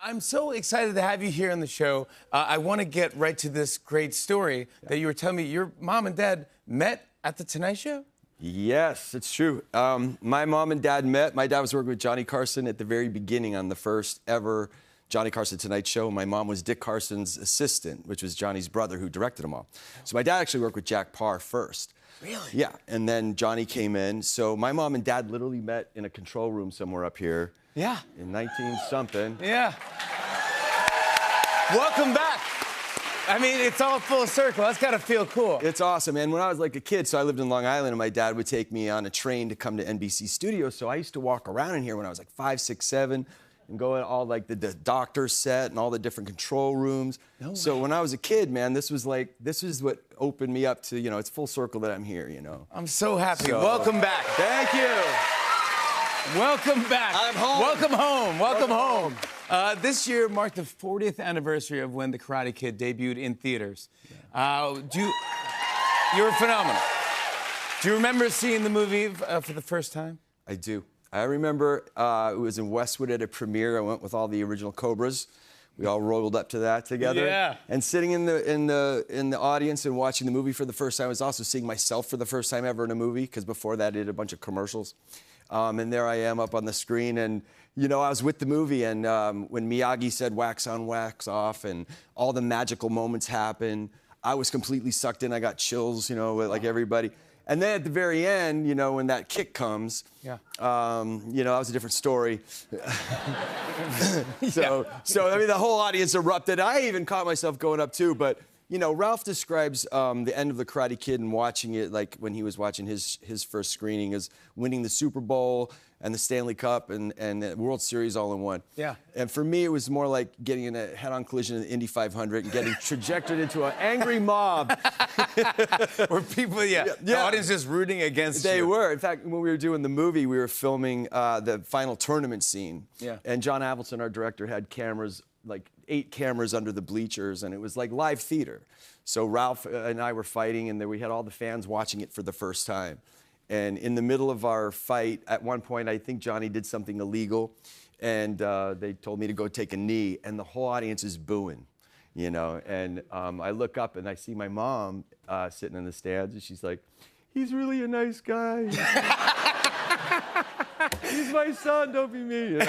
I'm so excited to have you here on the show. I want to get right to this great story that you were telling me. Your mom and dad met at The Tonight Show? Yes, it's true. My mom and dad met. My dad was working with Johnny Carson at the very beginning on the first ever Johnny Carson Tonight Show. My mom was Dick Carson's assistant, which was Johnny's brother who directed them all. So my dad actually worked with Jack Paar first. Really? Yeah, and then Johnny came in. So my mom and dad literally met in a control room somewhere up here. Yeah. In 19-something. Yeah. Welcome back. I mean, it's all full circle. That's gotta feel cool. It's awesome, man. When I was like a kid, so I lived in Long Island, and my dad would take me on a train to come to NBC Studios. So I used to walk around in here when I was like 5, 6, 7, and go in all like the doctor set and all the different control rooms. No So way. when I was a kid, man, this was what opened me up to, it's full circle that I'm here, I'm so happy. So- Welcome back. Thank you. Welcome back. I'm home. Welcome home. Welcome Welcome home. This year marked the 40th anniversary of when The Karate Kid debuted in theaters. You were phenomenal. Do you remember seeing the movie for the first time? I do. I remember it was in Westwood at a premiere. I went with all the original Cobras. We all rolled up to that together. Yeah. And sitting in the audience and watching the movie for the first time, I was also seeing myself for the first time ever in a movie, because before that I did a bunch of commercials. And there I am up on the screen, and I was with the movie, and when Miyagi said wax on, wax off, and all the magical moments happened, I was completely sucked in. I got chills, like everybody. And then at the very end, when that kick comes, Yeah. that was a different story. So I mean, the whole audience erupted. I even caught myself going up too, but Ralph describes the end of The Karate Kid and watching it, like when he was watching his first screening, as winning the Super Bowl and the Stanley Cup and the World Series all in one. Yeah. And for me, it was more like getting in a head-on collision in the Indy 500 and getting trajected into an angry mob. Where people, the audience is rooting against you. They were. In fact, when we were doing the movie, we were filming the final tournament scene. Yeah. And John Avildsen, our director, had cameras, like 8 cameras under the bleachers, and it was like live theater. So Ralph and I were fighting, and then we had all the fans watching it for the first time. And in the middle of our fight, at one point, I think Johnny did something illegal, and they told me to go take a knee, and the whole audience is booing, And I look up, and I see my mom sitting in the stands, and she's like, "He's really a nice guy. He's my son, don't be me."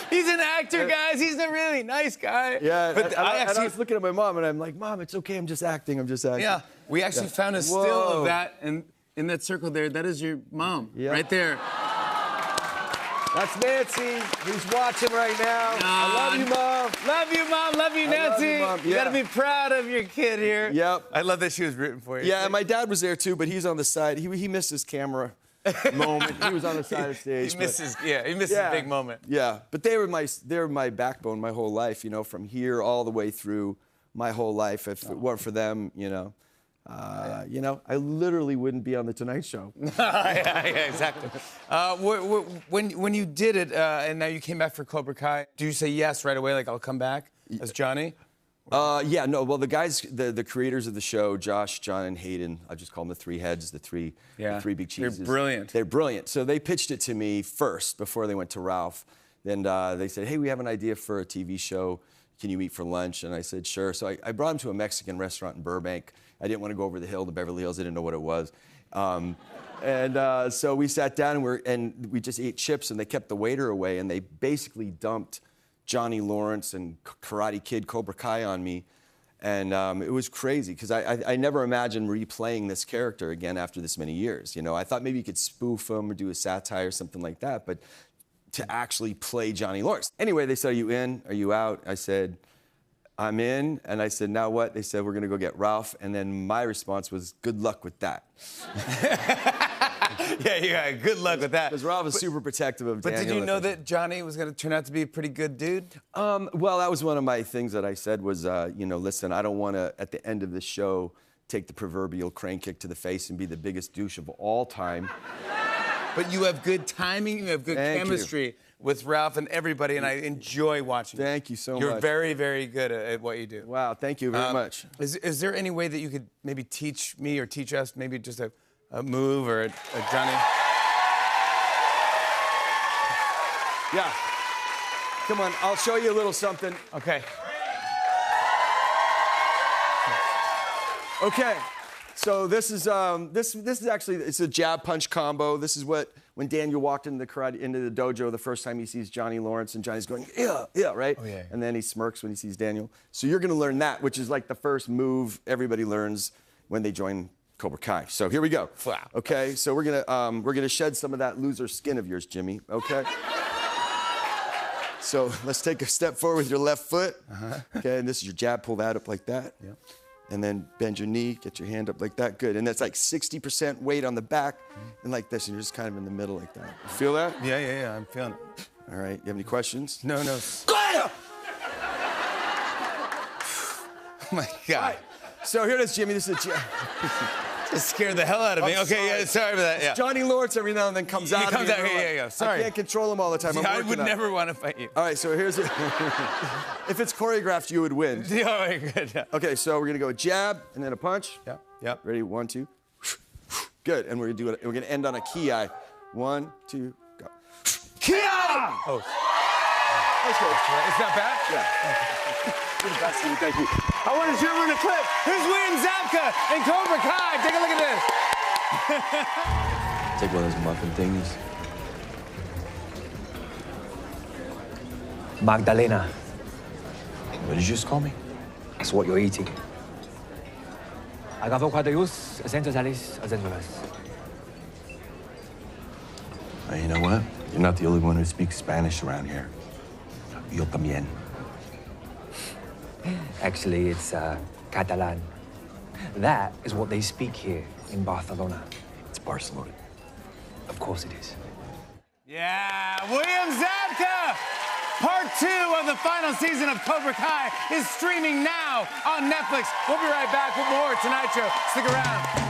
He's an actor, guys. He's a really nice guy. Yeah, but I was looking at my mom, and I'm like, "Mom, it's okay. I'm just acting. I'm just acting." Yeah, we actually found a still Whoa. of that, and in that circle there, that is your mom, right there. That's Nancy, who's watching right now. I love you, Mom. Love you, Mom. Love you, Nancy. Love you, Mom. You Yeah. gotta be proud of your kid here. Yep. I love that she was rooting for you. Yeah, and my dad was there too, but he's on the side. He missed his camera moment. He was on the side of the stage. He missed his big moment. Yeah, but they were my backbone my whole life, from here all the way through my whole life. If it weren't for them, I literally wouldn't be on The Tonight Show. yeah, exactly. When you did it, and now you came back for Cobra Kai, do you say yes right away, like I'll come back as Johnny? Yeah, no, well, the guys, the creators of the show, Josh, John, and Hayden, I just call them the 3 heads, the three big cheeses. They're brilliant. They're brilliant. So they pitched it to me first before they went to Ralph. Then they said, "Hey, we have an idea for a TV show. Can you meet for lunch?" And I said, "Sure." So I brought them to a Mexican restaurant in Burbank. I didn't want to go over the hill to Beverly Hills. I didn't know what it was. So we sat down, and we just ate chips, and they kept the waiter away, and they basically dumped Johnny Lawrence and Karate Kid, Cobra Kai on me. And it was crazy, because I never imagined replaying this character again after this many years. I thought maybe you could spoof him or do a satire or something like that, but to actually play Johnny Lawrence. Anyway, they said, "Are you in? Are you out?" I said, "I'm in." And I said, "Now what?" They said, "We're going to go get Ralph." And then my response was, "Good luck with that." Yeah, good luck with that. Because Ralph is super protective of Daniel. But did you know that Johnny was going to turn out to be a pretty good dude? Well, that was one of my things that I said was, listen, I don't want to, at the end of the show, take the proverbial crane kick to the face and be the biggest douche of all time. But you have good timing, you have good chemistry with Ralph and everybody, and I enjoy watching you. Thank you so much. You're very, very good at what you do. Wow, thank you very much. Is there any way that you could maybe teach me or teach us maybe just a move or a Johnny? Yeah. Come on, I'll show you a little something. Okay. Okay, so this is actually, it's a jab punch combo. This is what, when Daniel walked into the dojo the first time he sees Johnny Lawrence, and Johnny's going, yeah, yeah, right? Oh, yeah. And then he smirks when he sees Daniel. So you're gonna learn that, which is like the first move everybody learns when they join Cobra Kai. So here we go. Wow. Okay, so we're gonna shed some of that loser skin of yours, Jimmy, okay? So let's take a step forward with your left foot. Okay, and this is your jab, pull that up like that. Yep. And then bend your knee, get your hand up like that. Good. And that's like 60% weight on the back and like this, and you're just kind of in the middle like that. You feel that? Yeah, I'm feeling it. All right. You have any questions? No. Oh my God. So here it is, Jimmy. This is Just scared the hell out of me. I'm Okay, sorry. yeah, sorry for that. Yeah. Johnny Lawrence every now and then comes out. He comes of out me, here, and yeah. I'm Sorry. I can't control him all the time. I'm I working would on it. never want to fight you. All right, so here's it. If it's choreographed, you would win. All right, good. Yeah. Okay, so we're gonna go a jab and then a punch. Yep. Ready? 1, 2. Good. And we're gonna do it. We're gonna end on a ki. 1, 2, go. Ki! Oh. That's good. It's not bad? Yeah. You're the best, Steve. Thank you. I want to show everyone a clip. Here's William Zabka in Cobra Kai. Take a look at this. Take one of those muffin thingies. Magdalena. What did you just call me? That's what you're eating. Agavocadeus, Acentosales, Acentulas. You know what? You're not the only one who speaks Spanish around here. Yo también. Actually, it's Catalan. That is what they speak here in Barcelona. It's Barcelona. Of course it is. Yeah, William Zabka! Part 2 of the final season of Cobra Kai is streaming now on Netflix. We'll be right back with more Tonight Show. Stick around.